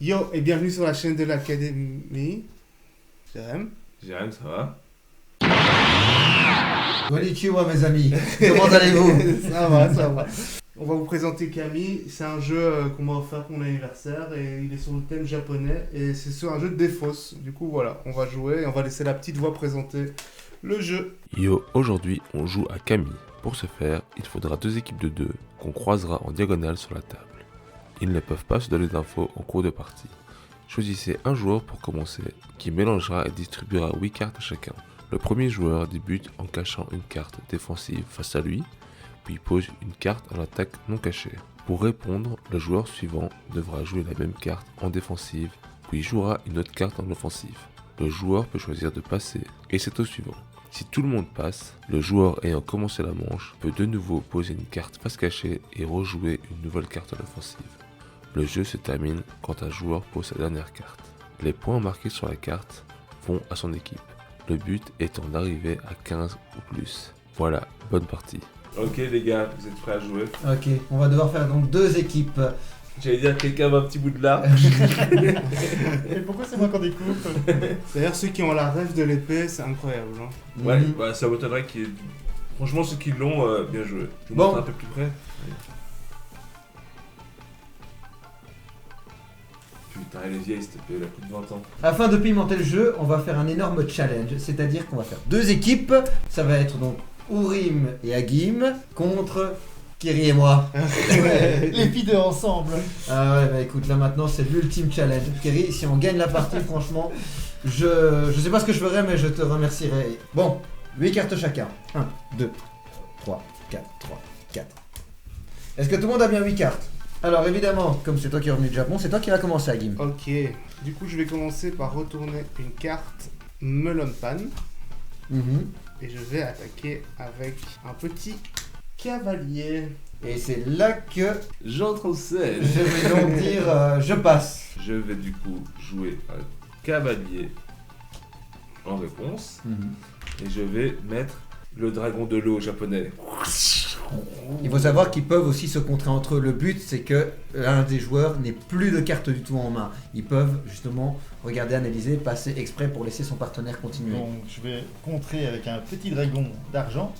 Yo et bienvenue sur la chaîne de l'Académie. Jérém, ça va? Konnichiwa mes amis, comment allez-vous? Ça va. On va vous présenter Camille. C'est un jeu qu'on m'a offert pour mon anniversaire et il est sur le thème japonais et c'est sur un jeu de défausse. Du coup voilà, on va jouer et on va laisser la petite voix présenter le jeu. Yo, aujourd'hui on joue à Camille. Pour ce faire, il faudra 2 équipes de 2 qu'on croisera en diagonale sur la table. Ils ne peuvent pas se donner d'infos en cours de partie. Choisissez un joueur pour commencer, qui mélangera et distribuera 8 cartes à chacun. Le premier joueur débute en cachant une carte défensive face à lui, puis pose une carte en attaque non cachée. Pour répondre, le joueur suivant devra jouer la même carte en défensive, puis jouera une autre carte en offensive. Le joueur peut choisir de passer, et c'est au suivant. Si tout le monde passe, le joueur ayant commencé la manche peut de nouveau poser une carte face cachée et rejouer une nouvelle carte en offensive. Le jeu se termine quand un joueur pose sa dernière carte. Les points marqués sur la carte vont à son équipe. Le but étant d'arriver à 15 ou plus. Voilà, bonne partie. Ok les gars, vous êtes prêts à jouer? Ok, on va devoir faire donc 2 équipes. J'allais dire quelqu'un veut un petit bout de large. Et pourquoi c'est moi qu'on découpe? D'ailleurs ceux qui ont la rêve de l'épée, c'est incroyable. Hein. Ouais, bah, ça m'étonnerait qu'il y ait... Franchement ceux qui l'ont, bien joué. Je vous Bon. montre un peu plus près. Putain, elle est vieille s'il te plaît, elle a plus de 20 ans. Afin de pimenter le jeu, on va faire un énorme challenge, c'est-à-dire qu'on va faire 2 équipes. Ça va être donc Ourim et Agim contre Kiri et moi. Les filles deux ensemble. Ah ouais, bah écoute, là maintenant c'est l'ultime challenge. Kiri, si on gagne la partie, franchement, je sais pas ce que je ferai, mais je te remercierai. Bon, 8 cartes chacun. 1, 2, 3, 4, 3, 4. Est-ce que tout le monde a bien 8 cartes? Alors évidemment, comme c'est toi qui es revenu du Japon, c'est toi qui vas commencer, Agim. Ok, du coup je vais commencer par retourner une carte Melon Pan et je vais attaquer avec un petit cavalier. Et c'est là que J'entre en scène. je vais donc dire je passe. Je vais du coup jouer un cavalier en réponse. Et je vais mettre le dragon de l'eau japonais. Il faut savoir qu'ils peuvent aussi se contrer entre eux. Le but, c'est que l'un des joueurs n'ait plus de cartes du tout en main. Ils peuvent justement regarder, analyser, passer exprès pour laisser son partenaire continuer. Donc je vais contrer avec un petit dragon d'argent.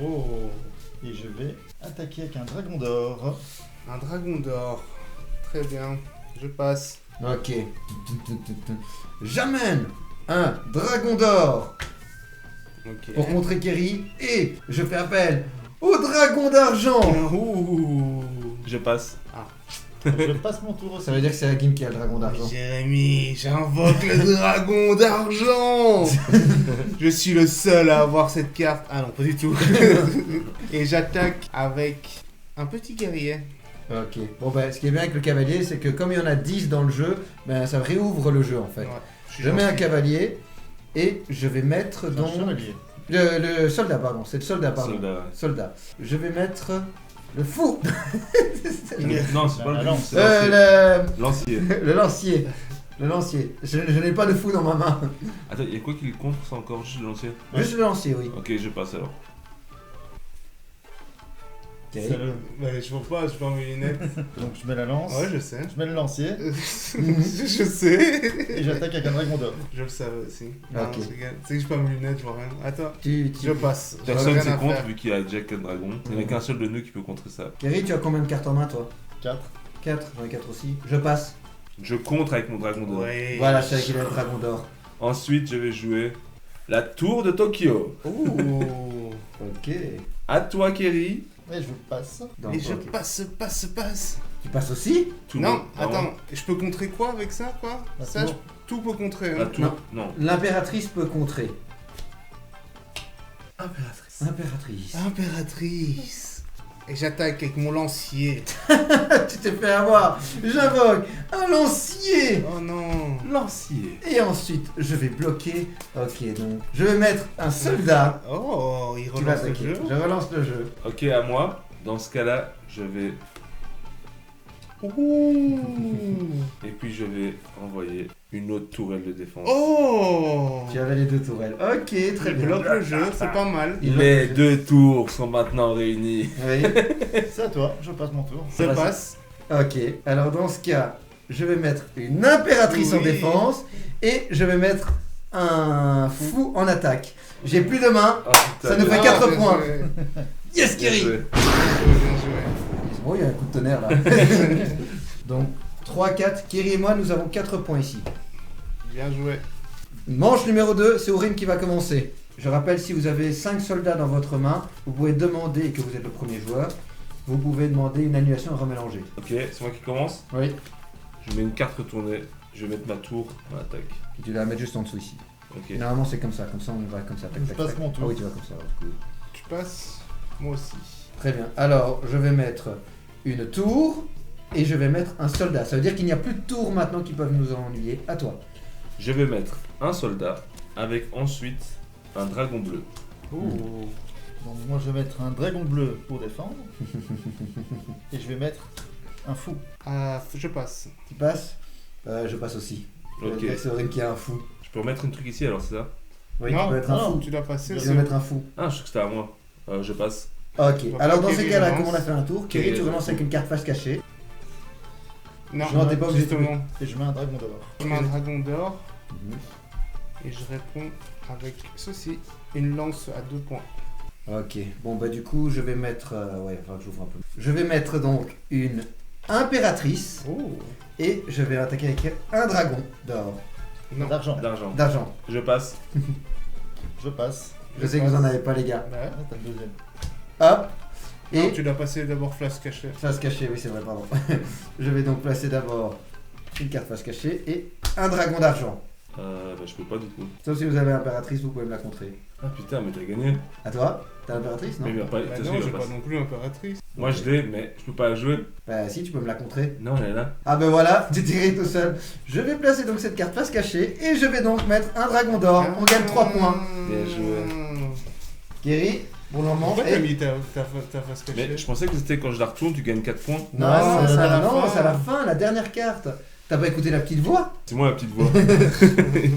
Oh, Et je vais attaquer avec un dragon d'or. un dragon d'or. Très bien, je passe. Ok. J'amène un dragon d'or Ok. pour contrer Kerry et je fais appel au dragon d'argent. Ouh. Je passe. Je passe mon tour aussi. Ça veut dire que c'est Agim qui a le dragon d'argent. Jérémy, j'invoque le dragon d'argent. Je suis le seul à avoir cette carte. Ah non, pas du tout. Et j'attaque avec un petit guerrier. Ok. Bon bah ce qui est bien avec le cavalier, c'est que comme il y en a 10 dans le jeu, ben ça réouvre le jeu en fait. Ouais, suis Je mets un gentil. cavalier et je vais mettre Un donc... chevalier. Le soldat, pardon. C'est le soldat, pardon. Soldat. Soldat. Je vais mettre le fou. Non, c'est pas La le lance. c'est lancier. Lancier. Le lancier. Le lancier. Je n'ai pas de fou dans ma main. Attends, il y a quoi qui le contre? C'est encore juste le lancier? Juste le lancier, oui. Ok, je passe alors. Ok. Salaud. Ouais, je vois pas, je prends mes lunettes. Donc je mets la lance. Ouais, je sais. Je mets le lancier. Je sais. Et j'attaque avec un dragon d'or. Je le savais aussi. Ok. Non, c'est que je sais que je prends mes lunettes, je vois rien. Attends, Tu... je passe. J'en ai Personne rien s'est à contre faire. vu qu'il y a Jack et le dragon. Il n'y en a qu'un seul de nous qui peut contrer ça. Kerry, tu as combien de cartes en main, toi 4. 4. J'en ai 4 aussi. Je passe. Je contre avec mon dragon d'or. Ouais. Voilà, c'est qu'il a le dragon d'or. Ensuite, je vais jouer la tour de Tokyo. Ouh. Ok. À toi, Kerry. Et je passe. Donc, Et je ok. passe. Tu passes aussi Tout le Non, monde- attends, je peux contrer quoi avec ça, quoi? La Ça, tour. tout peut contrer. La Hein. tour. Non. L'impératrice peut contrer. Impératrice. Impératrice. Impératrice. Et j'attaque avec mon lancier. Tu t'es fait avoir. J'invoque un lancier. Oh non. Lancier. Et ensuite, je vais bloquer. Ok, donc je vais mettre un soldat. Oh, il Tu vas relance le attaquer. jeu. Je relance le jeu. Ok, à moi. Dans ce cas-là, je vais... Ouh. Et puis je vais envoyer une autre tourelle de défense. Oh. Tu avais les 2 tourelles. Ok, très Il bien. bloque le jeu, c'est pas mal. Il Les bloque 2 tours sont maintenant réunis. Oui. C'est à toi. Je passe mon tour. Ça passe. Ok, alors dans ce cas, je vais mettre une impératrice en Oui. défense et je vais mettre un fou en attaque. J'ai plus de main. Ah, putain, Ça nous fait Ah, 4 bien points. joué. Yes, bien Kerry. joué. Bien joué. Bon, il y a un coup de tonnerre là. Donc 3, 4. Kerry et moi, nous avons 4 points ici. Bien joué. Manche numéro 2, c'est Aurim qui va commencer. Je rappelle, si vous avez 5 soldats dans votre main, vous pouvez demander, et que vous êtes le premier joueur, vous pouvez demander une annulation et remélanger. Ok, c'est moi qui commence. Oui. Je mets une carte retournée. Je vais mettre ma tour en attaque. Et tu vas la mettre juste en dessous ici. Ok. Normalement, c'est comme ça on va comme ça. Tac, Je tac, passe tac. mon tour. Ah oui, tu vas comme ça. alors, du coup. Tu passes. Moi aussi. Très bien. Alors, je vais mettre une tour et je vais mettre un soldat. Ça veut dire qu'il n'y a plus de tours maintenant qui peuvent nous ennuyer. À toi. Je vais mettre un soldat avec ensuite un dragon bleu. Oh. Donc moi je vais mettre un dragon bleu pour défendre. Et je vais mettre un fou. Ah, je passe. Tu passes Je passe aussi. Ok. C'est Aurim qui a un fou. Je peux remettre un truc ici alors, c'est ça? Oui, Non, tu peux mettre un non, fou. tu dois passer. Tu vas mettre un fou. Ah, je sais que c'était à moi. Je passe. Ok. On va Alors pas dans ces Kerry cas-là, relance. comme on a fait un tour, Kerry, Kerry tu relances relance. avec une carte face cachée. Non, Non, t'es pas obligé de- justement. Et je mets un dragon d'or. Je mets un dragon d'or Mhm. et je réponds avec ceci. Une lance à 2 points. Ok, bon bah du coup je vais mettre... ouais, il va falloir que j'ouvre un peu. Je vais mettre donc une impératrice Oh. et je vais attaquer avec un dragon d'or, Non. D'argent. D'argent. d'argent. Je passe. Je passe. Je sais que vous en avez pas les gars. Bah, Ah, t'as le deuxième. Hop. non, Et... tu dois passer d'abord face cachée. Face cachée, oui c'est vrai, pardon. Je vais donc placer d'abord une carte face cachée et un dragon d'argent. Je peux pas du coup. Sauf si vous avez l'impératrice, vous pouvez me la contrer. Ah putain, mais t'as gagné. À toi. T'as l'impératrice, non? Mais il va pas. Bah de toute façon, non, il j'ai va pas passer. non plus impératrice. Moi je l'ai, mais je peux pas la jouer. Bah si, tu peux me la contrer. Non, elle est là. Ah ben voilà, tu tiré tout seul. Je vais placer donc cette carte face cachée et je vais donc mettre un dragon d'or. On gagne 3 points. Bien joué. Kerry, pour le moment. Pourquoi et- t'as mis ta face cachée? Mais je pensais que c'était quand je la retourne, tu gagnes 4 points. Non, Non, c'est c'est à la non, fin. c'est à la fin, la dernière carte. T'as pas écouté la petite voix? C'est moi la petite voix.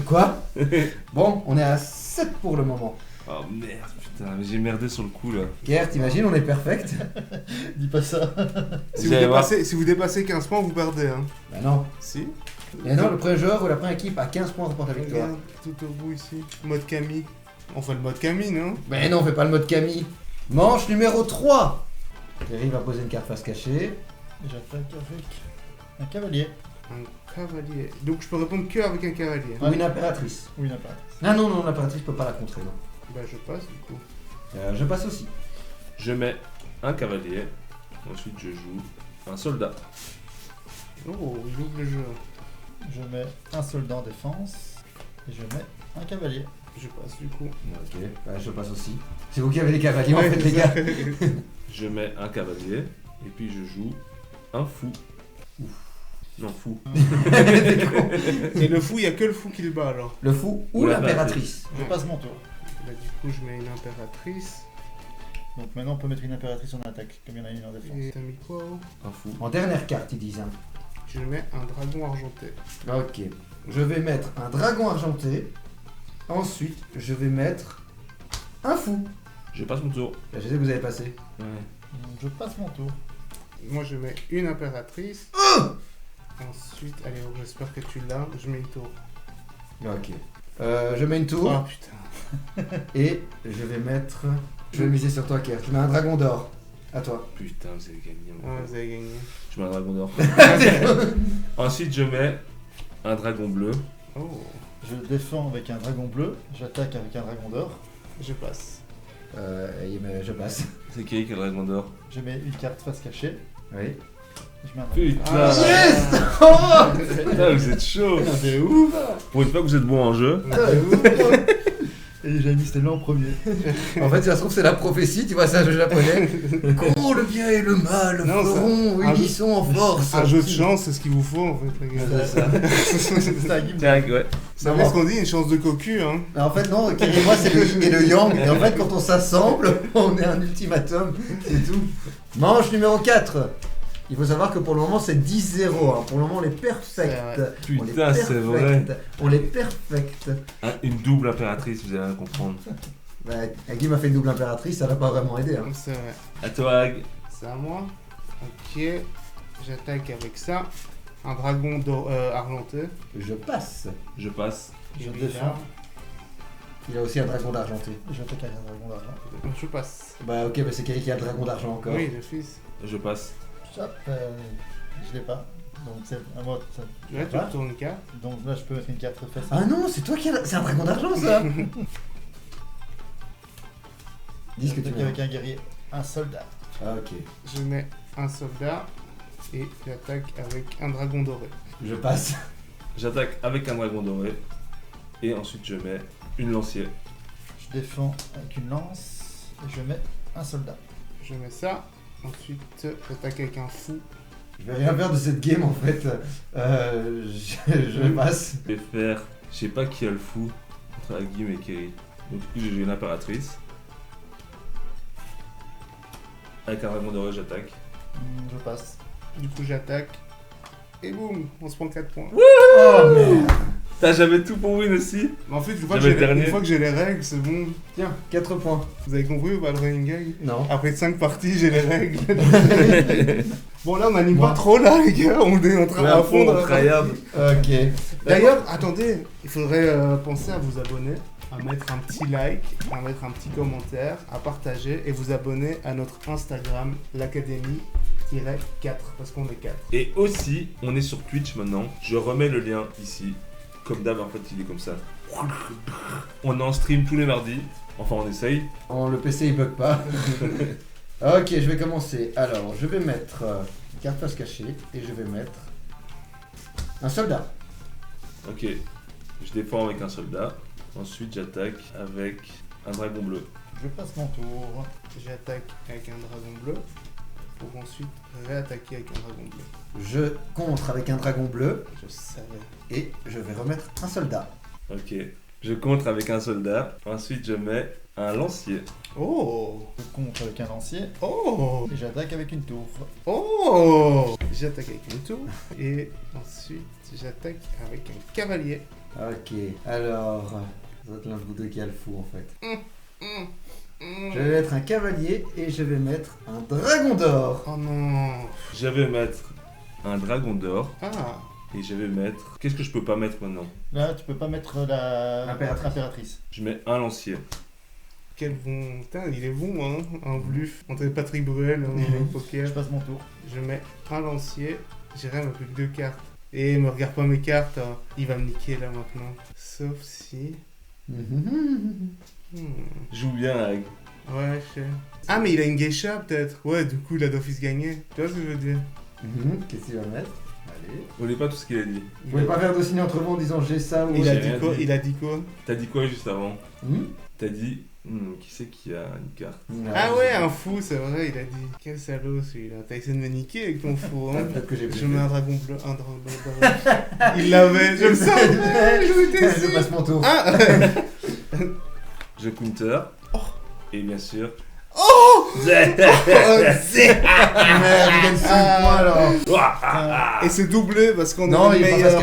Quoi? Bon, on est à 7 pour le moment. Oh merde, putain, mais j'ai merdé sur le coup là. Gert, t'imagines, on est perfect. Dis pas ça. Si Vous allez voir. si vous dépassez 15 points, vous perdez. Hein. Bah non. Si. Et non, le premier joueur ou la première équipe a 15 points remporte la victoire. Regarde, tout au bout ici. Mode Camille. On fait le mode Camille, non? Mais non, on fait pas le mode Camille. Manche numéro 3. Kerry va poser une carte face cachée. Et j'attaque avec un cavalier. Un cavalier. Donc je peux répondre que avec un cavalier. Ou une impératrice. Ou une apparaît. Ah non, non, l'impératrice peut pas la contrer. Non. Bah je passe du coup. Je passe aussi. Je mets un cavalier. Ensuite, je joue un soldat. Oh, il ouvre le jeu. Je mets un soldat en défense. Et je mets un cavalier. Je passe du coup. Ok, bah, je passe aussi. C'est vous qui avez les cavaliers en fait, les gars. Je mets un cavalier. Et puis je joue un fou. Ouf. Non, fou. T'es con. Et le fou, il y a que le fou qui le bat alors. Le fou ou Ou l'impératrice. Je passe mon tour. Bah du coup, je mets une impératrice. Donc maintenant on peut mettre une impératrice en attaque, comme il y en a une en défense. Et t'as mis quoi oh Un fou. En dernière carte, ils disent. Hein. Je mets un dragon argenté. Ok. Je vais mettre un dragon argenté. Ensuite, je vais mettre un fou. Je passe mon tour. Bah, je sais que vous avez passé. Ouais. Donc je passe mon tour. Moi, je mets une impératrice. Ensuite, allez, oh, j'espère que tu l'as. Je mets une tour. Ok. Je mets une tour. Oh putain. Et je vais mettre... Je vais miser sur toi, Kerr. Je mets un dragon d'or. À toi. Putain, vous avez gagné. Ouais, vous avez gagné. Je mets un dragon d'or. Ensuite, je mets un dragon bleu. Oh, Je défends avec un dragon bleu. J'attaque avec un dragon d'or. je passe. Mais je passe. C'est qui a le dragon d'or? Je mets une carte face cachée. Oui. Et je mets un dragon. Putain, Ah. Yes. Oh putain, vous êtes chaud. C'est ouf. Pour une fois que vous êtes bon en jeu. Et j'ai mis Stella en premier. En fait, si ça se trouve, c'est la prophétie, tu vois, c'est un jeu japonais. Oh, le bien et le mal Non, feront un jeu- unisson en force. Un jeu de chance, c'est ce qu'il vous faut en fait, les gars. C'est ça. C'est un game. Tiens, ouais. Vous savez ce qu'on dit, une chance de cocu, hein. Mais en fait, non, Kerry et moi, c'est le yin et le yang. Et en fait, quand on s'assemble, on est un ultimatum. C'est tout. Manche numéro 4. Il faut savoir que pour le moment, c'est 10-0. hein. Pour le moment, on est perfect. C'est On est Putain, c'est perfect. vrai. On est perfect. Une double impératrice, vous allez rien comprendre. Bah, Agui m'a fait une double impératrice, ça l'a pas vraiment aidé. Hein. C'est vrai. À toi, Ag. C'est à moi. Ok. J'attaque avec ça. un dragon argenté. Je passe. Je passe. Je Et défends. là, Il a aussi un dragon d'argenté. Je attaque avec un dragon d'argent. je passe. Bah ok, bah c'est Kerry qui a le dragon d'argent encore. Oui, le fils. Je passe. Hop, je l'ai pas. Donc c'est à moi. Là, tu Ah. retournes une carte. Donc là, je peux mettre une carte facile. Ah non, c'est toi qui as... C'est un dragon d'argent ça. Dis ce que tu J'attaque veux. avec un guerrier, un soldat. Ah ok. Je mets un soldat et j'attaque avec un dragon doré. Je passe. J'attaque avec un dragon doré. Et ensuite je mets une lancier. Je défends avec une lance et je mets un soldat. Je mets ça. Ensuite, j'attaque avec un fou. Je vais rien faire de cette game en fait. Je passe. Je vais faire. Je sais pas qui a le fou entre Agim et Kerry. Donc du coup j'ai une impératrice. Avec un dragon doré j'attaque. Je passe. Du coup, j'attaque. Et boum, on se prend 4 points. Oh merde. T'as jamais tout pour win aussi. Mais en fait, une fois, J'avais que le dernier. une fois que j'ai les règles, c'est bon. Tiens, 4 points. Vous avez compris ou pas le running gag? Non. Après 5 parties, j'ai les règles. Bon, là, on n'anime Moi. pas trop, là, les gars. On est en train Ouais, à à fond. fond, tryhard. Ok. D'ailleurs, attendez, il faudrait penser à vous abonner, à mettre un petit like, à mettre un petit commentaire, à partager et vous abonner à notre Instagram, l'académie-4, parce qu'on est 4. Et aussi, on est sur Twitch maintenant. Je remets le lien ici. Comme d'hab, en fait, il est comme ça. On est en stream tous les mardis. Enfin, on essaye. Le PC il bug pas. Ok, je vais commencer. Alors, je vais mettre une carte face cachée et je vais mettre un soldat. Ok. Je défends avec un soldat. Ensuite, j'attaque avec un dragon bleu. Je passe mon tour. J'attaque avec un dragon bleu, pour ensuite réattaquer avec un dragon bleu. Je contre avec un dragon bleu Je savais. et je vais remettre un soldat. Ok. Je contre avec un soldat. Ensuite, je mets un lancier. Oh. Je contre avec un lancier Oh. et j'attaque avec une tour. Oh. J'attaque avec une tour et ensuite j'attaque avec un cavalier. Ok, alors, ça doit être l'un de vous deux qui a le fou en fait. Je vais mettre un cavalier et je vais mettre un dragon d'or. Oh non. Je vais mettre un dragon d'or. Ah. Et je vais mettre. Qu'est-ce que je peux pas mettre maintenant? Là, tu peux pas mettre l'impératrice. Je mets un lancier. Quel bon. Putain, il est bon, hein. Un bluff entre Patrick Bruel au poker. Je passe mon tour. Je mets un lancier. J'ai rien, plus que 2 cartes. Et me regarde pas mes cartes, hein. Il va me niquer là maintenant. Sauf si. Joue bien, Ag. Ouais, je sais. Ah, mais il a une geisha peut-être. Ouais, du coup, il a d'office gagné. Tu vois ce que je veux dire? Qu'est-ce qu'il va mettre? Allez. On n'est pas tout ce qu'il a dit. Vous pouvez pas faire de signe entre vous en disant j'ai ça ou Il a j'ai dit rien quoi? dit. Il a dit quoi? T'as dit quoi juste avant? Hmm T'as dit. Qui c'est qui a une carte? Ah ouais, un fou, c'est vrai, il a dit. Quel salaud celui-là. T'as essayé de me niquer avec ton fou, hein? Peut-être que j'ai Je mets un dragon bleu, un dragon bleu. Il l'avait, je le savais, je m'étais Je sûr. passe mon tour. Ah. Je counter. Et bien sûr. Oh. Merde, il gagne 5 points alors. Et c'est doublé parce qu'on Non, est il le est pas meilleur.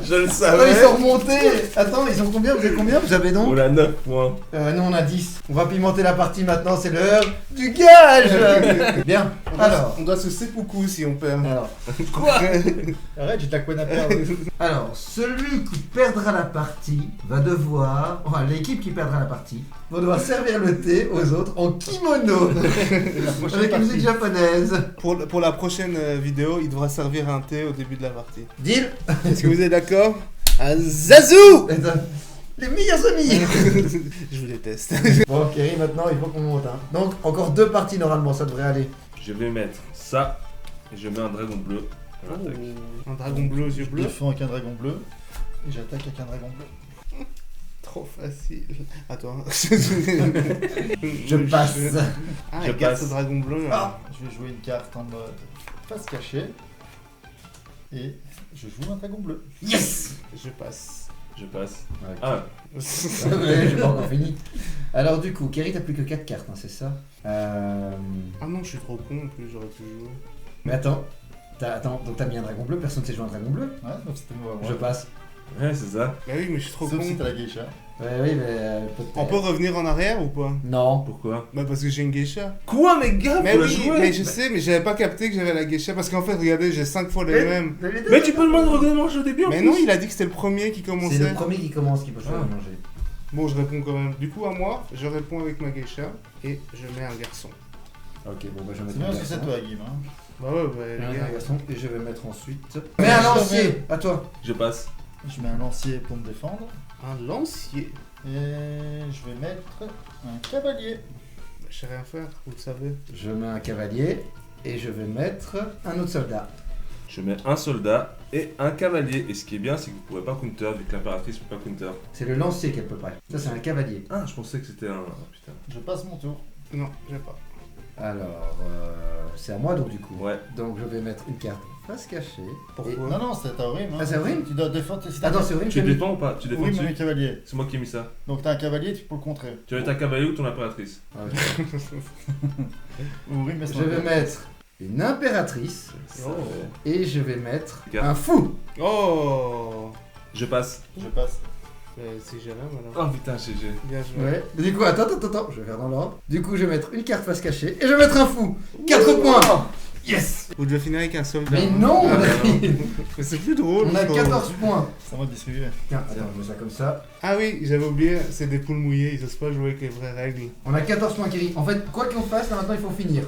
Je le Attends, savais! ils sont remontés. Attends, ils ont combien? Vous êtes combien? Vous avez donc On a 9 points. Nous on a 10. On va pimenter la partie maintenant, c'est l'heure du gage. Bien, alors. On doit se seppuku si on perd. Alors, Arrête, j'ai de la couenne à perdre. alors, celui qui perdra la partie va devoir, enfin l'équipe qui perdra la partie, va devoir servir le thé aux autres en kimono, avec une musique japonaise. Pour la prochaine vidéo, il devra servir un thé au début de la partie. Deal. Est-ce que vous êtes d'accord? Un Zazu. Les meilleurs amis. Je vous déteste. Bon, Kerry, maintenant il faut qu'on monte. Hein. Donc, encore 2 parties normalement, ça devrait aller. Je vais mettre ça. Et je mets un dragon bleu. On attaque. Un dragon bleu aux yeux Je bleus. défends avec un dragon bleu et j'attaque avec un dragon bleu. Trop facile. Attends. Je passe. Ah, Je il garde passe. ce dragon bleu. Ah. Je vais jouer une carte en mode face cachée et je joue un dragon bleu. Yes. Je passe. Je passe. Ouais. Ah, Ouais, j'ai pas encore fini. Alors du coup, Kerry, t'as plus que 4 cartes, hein, c'est ça Ah non, je suis trop con en plus, j'aurais pu jouer. Mais attends, donc t'as mis un dragon bleu, personne ne sait jouer un dragon bleu. Ouais, donc c'était moi. Je passe. Ouais, c'est ça. Bah oui, mais je suis trop Sauf con. si t'as la geisha. Ouais, oui, mais peut-être. On peut revenir en arrière ou pas? Non. Pourquoi? Bah parce que j'ai une geisha. Quoi, mais gars, Mais faut la oui, jouer. mais je sais, mais j'avais pas capté que j'avais la geisha parce qu'en fait, regardez, j'ai 5 fois les mêmes. Mais tu peux le demander de manger au début en Mais plus. non, il a dit que c'était le premier qui C'est commençait. le premier qui commence qui peut choisir Ah. de manger. Bon, je réponds quand même. Du coup, à moi, je réponds avec ma geisha et je mets un garçon. Ok, bon, bah je vais mettre C'est bien un parce que c'est garçon. toi, Guim. Hein. Bah ouais, bah Je vais les mettre un gars. garçon et je vais mettre ensuite. Mais un lancier. À toi. Je passe. Je mets un lancier pour me défendre. Un lancier. Et je vais mettre un cavalier. Bah, je sais rien faire, vous le savez. Je mets un cavalier et je vais mettre un autre soldat. Je mets un soldat et un cavalier. Et ce qui est bien, c'est que vous pouvez pas counter, vu que l'impératrice peut pas counter. C'est le lancier qu'elle peut pas. Ça, c'est un cavalier. Ah, je pensais que c'était un. Putain. Je passe mon tour. Non, j'ai pas. Alors, c'est à moi donc du coup. Ouais. Donc je vais mettre une carte face cachée. Pourquoi Non, non, c'est à Aurim. Hein. Ah, c'est Aurim Tu dois défendre. Si t'as Attends, c'est horrible. Tu défends ou pas? Tu défends Oui, mais dessus un cavalier. C'est moi qui ai mis ça. Donc t'as un cavalier, tu peux le contrer. Tu veux être un cavalier ou ton impératrice? Ah, ok. Aurim, mais Je vais mettre une impératrice Oh. et je vais mettre Regarde. un fou. Oh. Oh. Je passe. Je passe. C'est Jérém alors. Oh putain, GG. Bien joué. Ouais. Du coup, attends, je vais faire dans l'ordre. Du coup, je vais mettre une carte face cachée et je vais mettre un fou. 4 points. Yes. Vous devez finir avec un soldat. Mais hein. non, Ah, on a- non. Mais c'est plus drôle. On a je trouve. 14 points. C'est à moi de distribuer. Tiens, attends, je mets ça comme ça. Ah oui, j'avais oublié, c'est des poules mouillées, ils osent pas jouer avec les vraies règles. On a 14 points, Kiri. En fait, quoi qu'on fasse, là maintenant, il faut finir.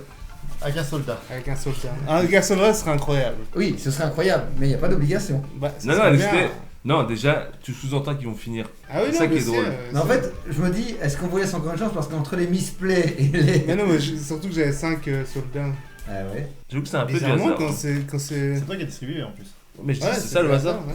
Avec un soldat. Avec un soldat. Un gars soldat serait incroyable. Oui, ce serait incroyable, mais il n'y a pas d'obligation. Bah, ça Non, non, serait elle bien. était- Non, déjà, tu sous-entends qu'ils vont finir. Ah oui, C'est non, ça qui mais est drôle. Mais en fait, je me dis, est-ce qu'on vous laisse encore une chance parce qu'entre les misplays et les. Mais non, mais surtout que j'avais 5 soldats. Ah ouais. J'avoue que c'est un peu du Bizarrement, hasard. quand c'est. Quand c'est... C'est toi qui as distribué en plus. Mais je dis, Ouais, c'est ça le du hasard. ouais.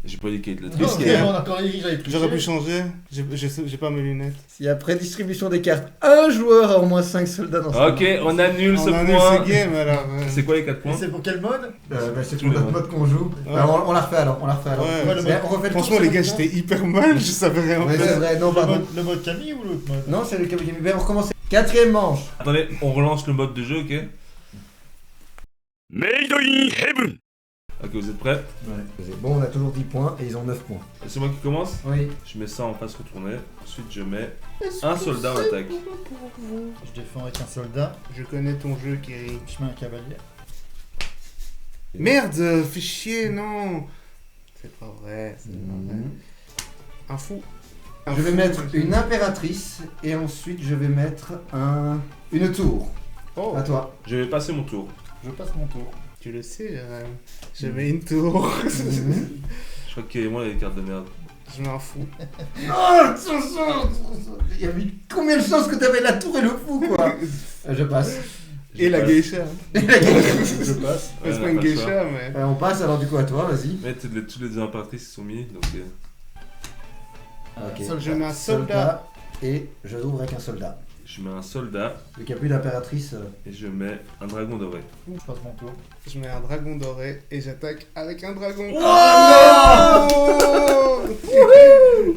J'ai pas dit qu'il y ait de la Non, triche. ok, on a encore dit que j'avais triché. J'aurais pu changer, j'ai pas mes lunettes. Si après distribution des cartes, un joueur a au moins 5 soldats dans son Ok, on annule ce On annule point. ce game alors. C'est quoi les 4 Et points? c'est pour quel mode C'est Tous pour les notre mode qu'on joue. Ouais. Alors, on la refait alors, Ouais, le Mais on refait le Franchement, tour, les c'est gars, maintenant. j'étais hyper mal, je savais rien Ouais, c'est faire. vrai, non, pardon. le mode Camille ou l'autre mode Non, c'est le Camille. Ben, on recommence. Quatrième manche. Attendez, on relance le mode de jeu, ok? Made in Heaven. Ok, vous êtes prêts? Bon, on a toujours 10 points et ils ont 9 points. C'est moi qui commence? Oui. Je mets ça en face retournée. Ensuite, je mets un soldat en attaque. Je défends avec un soldat. Je connais ton jeu, Kiri. Je mets un cavalier. Merde, fais chier, non. C'est pas vrai, c'est pas vrai. Mhm. Un fou. Je vais mettre une impératrice et ensuite je vais mettre une tour. Oh, À toi. Je vais passer mon tour. Je passe mon tour. tu le sais, je mets une tour. Mhm. Je crois que moi, les cartes de merde. Je m'en fous. Oh, il y avait combien de chances que t'avais la tour et le fou, quoi. Je passe. Et la geisha. Je passe. C'est Ouais, pas une pas le choix. geisha, mais. On passe alors du coup à toi, vas-y. Mais toutes les deux impératrices sont mis, donc. Ok. Je mets un soldat. Et je l'ouvre avec un soldat. Je mets un soldat Vu qu'il n'y a plus d'impératrice. et je mets un dragon doré. Je passe mon tour. Je mets un dragon doré et j'attaque avec un dragon. Oh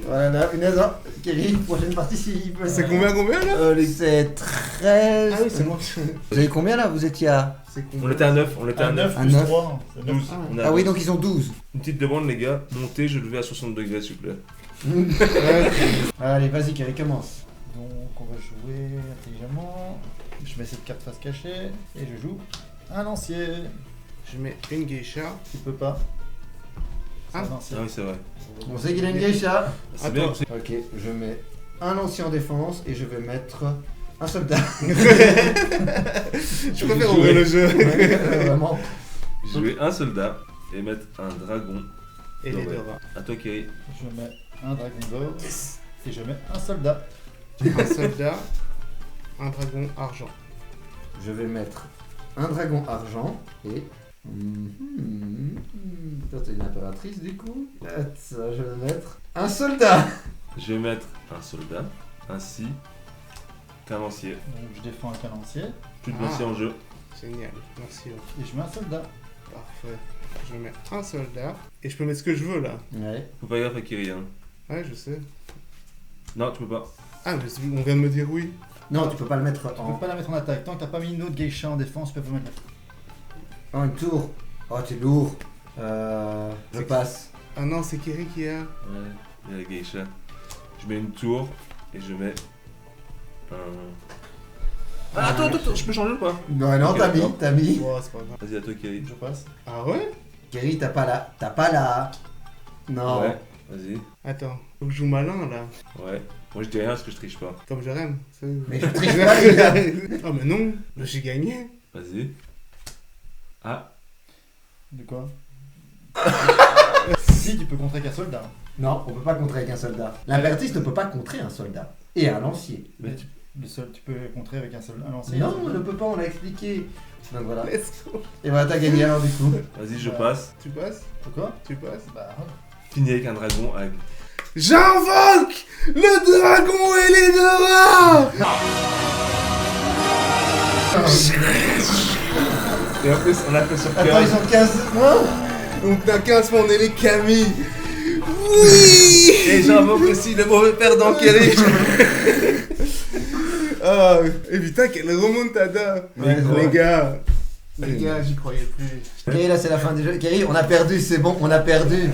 Voilà, une hasard. Kelly, prochaine partie si. C'est combien là C'est 13. Ah oui, c'est moi. Vous avez combien là? Vous étiez à. C'est On combien était à 9, on était à Un 9. 9 Un plus 9. 3. C'est 12. Ah. On est à Ah oui, 12. donc ils ont 12. Une petite demande, les gars. Montez, je le vais à 60 degrés, s'il vous plaît. Ouais. Allez, vas-y, Kelly, commence. Donc on va jouer intelligemment. Je mets cette carte face cachée et je joue un lancier. Je mets une geisha. Tu peux pas. C'est Ah. un lancier. Ah oui, c'est vrai. On sait qu'il a une geisha. C'est À bien. toi. Ok, je mets un lancier en défense et je vais mettre un soldat. Je préfère ouvrir le jeu. Vraiment. J'ai joué un soldat et mettre un dragon. Et les Ouais. deux rats. À toi, Kay. Je mets un dragon d'or. Et je mets un soldat. Un soldat, un dragon argent. Je vais mettre un dragon argent et. Toi, t'es une impératrice du coup. Ça, je vais mettre un soldat. Je vais mettre un soldat ainsi qu'un lancier. Donc je défends avec un lancier. Plus de Ah. lancier en jeu. Génial, merci. ouais. Et je mets un soldat. Parfait. Je mets un soldat et je peux mettre ce que je veux là. Ouais. Faut pas gaffe à Kiri, hein. Ouais, je sais. Non, tu peux pas. Ah, mais on vient de me dire oui. Non, tu peux pas le mettre Tu peux en. pas la mettre en attaque. Tant que t'as pas mis une autre geisha en défense, tu peux pas mettre En une tour. Oh, t'es lourd. Je passe. Ah non, c'est Kerry qui a. Ouais, il y a la geisha. Je mets une tour et je mets un... Ah, attends, je peux changer ou pas? Non, Ok, t'as mis, d'accord. t'as mis. Ouais, c'est pas grave. Vas-y, à toi, Kelly. Je passe. Ah ouais? Kerry, t'as pas la. Non. Ouais, vas-y. Attends, faut que je joue malin là. Ouais. Moi, je dis rien parce que je triche pas. Comme Jérém. Mais je triche pas, les gars. Ah mais non, là j'ai gagné. Vas-y. Ah. De quoi? Si, tu peux contrer qu'un soldat. Non, on peut pas contrer avec un soldat. L'impératrice ne peut pas contrer un soldat. Et un lancier. Mais tu peux contrer avec un seul un lancier. Non, on ne peut pas, on l'a expliqué. Donc voilà. Let's go. Et voilà, t'as gagné alors du coup. Vas-y, je Ouais. passe. Tu passes? Pourquoi? Tu passes? Bah, Fini avec un dragon avec... J'invoque le dragon et les deux rats. Et en plus, on a fait sur Attends, ils ont 15 points. Donc t'as 15 points, on est les Camille. Oui. Et j'invoque aussi le mauvais perdant Kelly. Ah, et putain, quelle remontada. Ouais, les ouais. gars. Les gars, j'y croyais plus. Kerry, là c'est la fin du jeu. Kerry, on a perdu, c'est bon, on a perdu.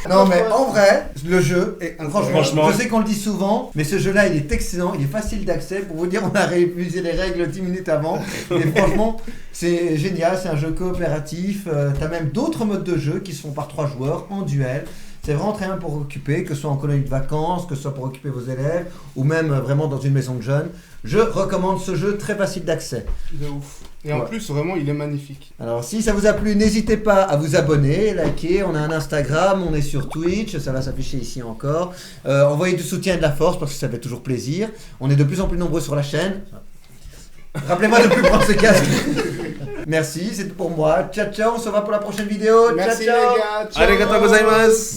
Non mais en vrai, le jeu, Et Franchement. je sais qu'on le dit souvent, mais ce jeu-là il est excellent, il est facile d'accès. Pour vous dire, on a révisé les règles 10 minutes avant. Et franchement, c'est génial, c'est un jeu coopératif. T'as même d'autres modes de jeu qui se font par 3 joueurs en duel. C'est vraiment très bien pour occuper, que ce soit en colonie de vacances, que ce soit pour occuper vos élèves, ou même vraiment dans une maison de jeunes. Je recommande ce jeu très facile d'accès. De ouf. Et en Ouais. plus, vraiment, il est magnifique. Alors si ça vous a plu, n'hésitez pas à vous abonner, liker, on a un Instagram, on est sur Twitch, ça va s'afficher ici encore. Envoyez du soutien et de la force parce que ça fait toujours plaisir. On est de plus en plus nombreux sur la chaîne. Rappelez-moi de plus prendre ce casque. Merci, c'est tout pour moi. Ciao ciao, on se revoit pour la prochaine vidéo. Merci ciao ciao. les gars. Ciao. Arigatou gozaimasu.